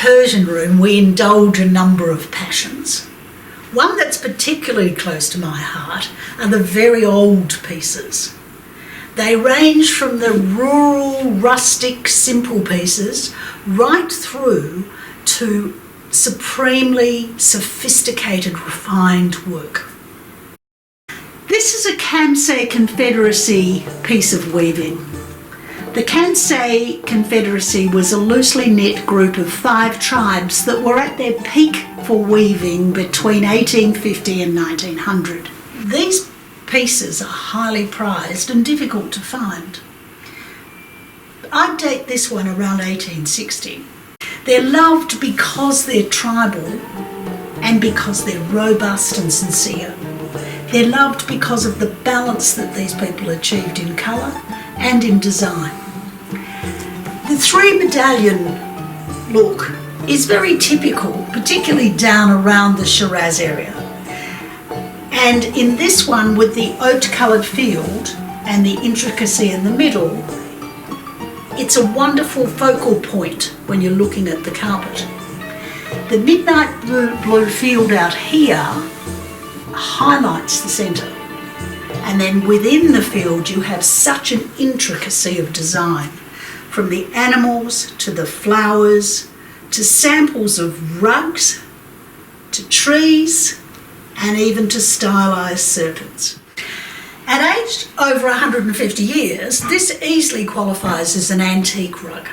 Persian room we indulge a number of passions. One that's particularly close to my heart are the very old pieces. They range from the rural, rustic, simple pieces right through to supremely sophisticated, refined work. This is a Kansai Confederacy piece of weaving. The Kansai Confederacy was a loosely knit group of 5 tribes that were at their peak for weaving between 1850 and 1900. These pieces are highly prized and difficult to find. I date this one around 1860. They're loved because they're tribal and because they're robust and sincere. They're loved because of the balance that these people achieved in colour and in design. The 3 medallion look is very typical, particularly down around the Shiraz area. And in this one, with the oat-coloured field and the intricacy in the middle, it's a wonderful focal point when you're looking at the carpet. The midnight blue field out here highlights the centre. And then within the field you have such an intricacy of design, from the animals to the flowers to samples of rugs to trees and even to stylised serpents. At aged over 150 years, this easily qualifies as an antique rug.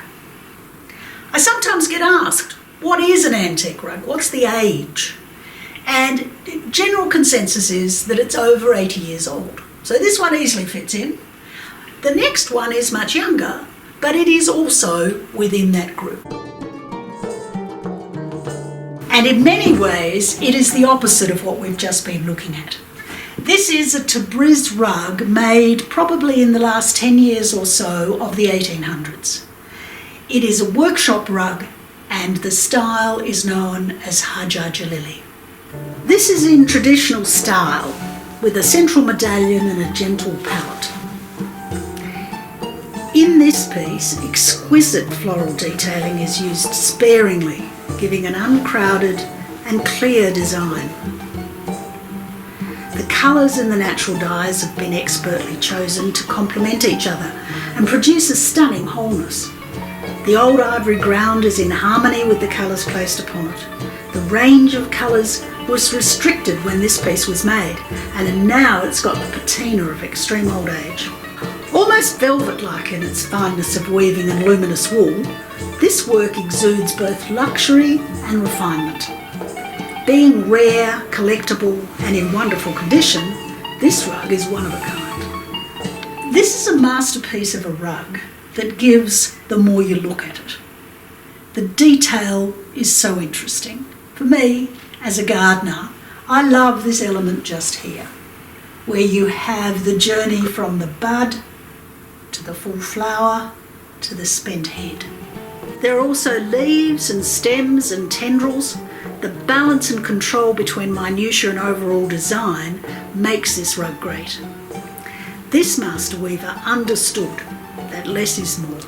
I sometimes get asked, what is an antique rug? What's the age? And general consensus is that it's over 80 years old. So this one easily fits in. The next one is much younger, but it is also within that group. And in many ways, it is the opposite of what we've just been looking at. This is a Tabriz rug made probably in the last 10 years or so of the 1800s. It is a workshop rug and the style is known as Hajar Jalili. This is in traditional style with a central medallion and a gentle palette. In this piece, exquisite floral detailing is used sparingly, giving an uncrowded and clear design. The colours and the natural dyes have been expertly chosen to complement each other and produce a stunning wholeness. The old ivory ground is in harmony with the colours placed upon it. The range of colours was restricted when this piece was made, and now it's got the patina of extreme old age. Almost velvet-like in its fineness of weaving and luminous wool, this work exudes both luxury and refinement. Being rare, collectible and in wonderful condition, this rug is one of a kind. This is a masterpiece of a rug that gives the more you look at it. The detail is so interesting. For me, as a gardener, I love this element just here, where you have the journey from the bud to the full flower to the spent head. There are also leaves and stems and tendrils. The balance and control between minutiae and overall design makes this rug great. This master weaver understood that less is more.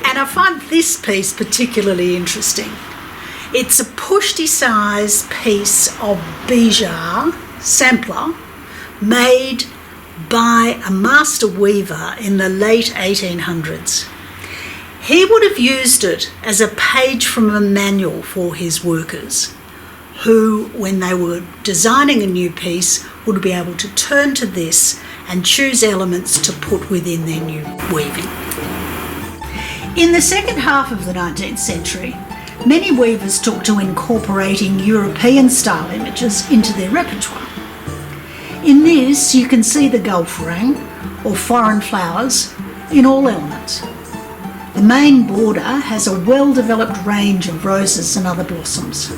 And I find this piece particularly interesting. It's a pushti-sized piece of bijar sampler made by a master weaver in the late 1800s. He would have used it as a page from a manual for his workers, who, when they were designing a new piece, would be able to turn to this and choose elements to put within their new weaving. In the second half of the 19th century, many weavers took to incorporating European-style images into their repertoire. In this, you can see the Gulf Rang, or foreign flowers, in all elements. The main border has a well-developed range of roses and other blossoms.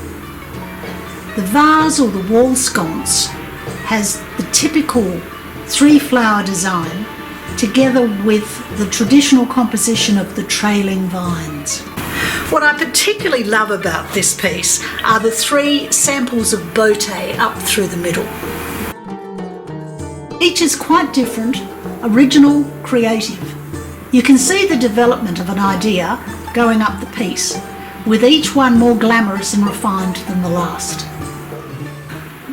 The vase or the wall sconce has the typical 3-flower design together with the traditional composition of the trailing vines. What I particularly love about this piece are the 3 samples of botte up through the middle. Each is quite different, original, creative. You can see the development of an idea going up the piece, with each one more glamorous and refined than the last.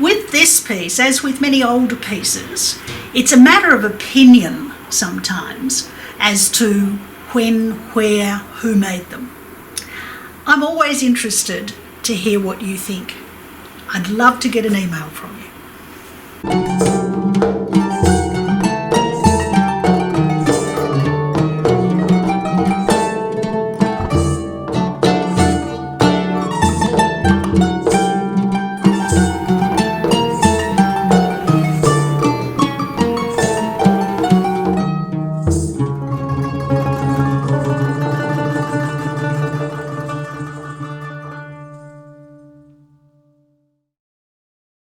With this piece, as with many older pieces, it's a matter of opinion sometimes as to when, where, who made them. I'm always interested to hear what you think. I'd love to get an email from you.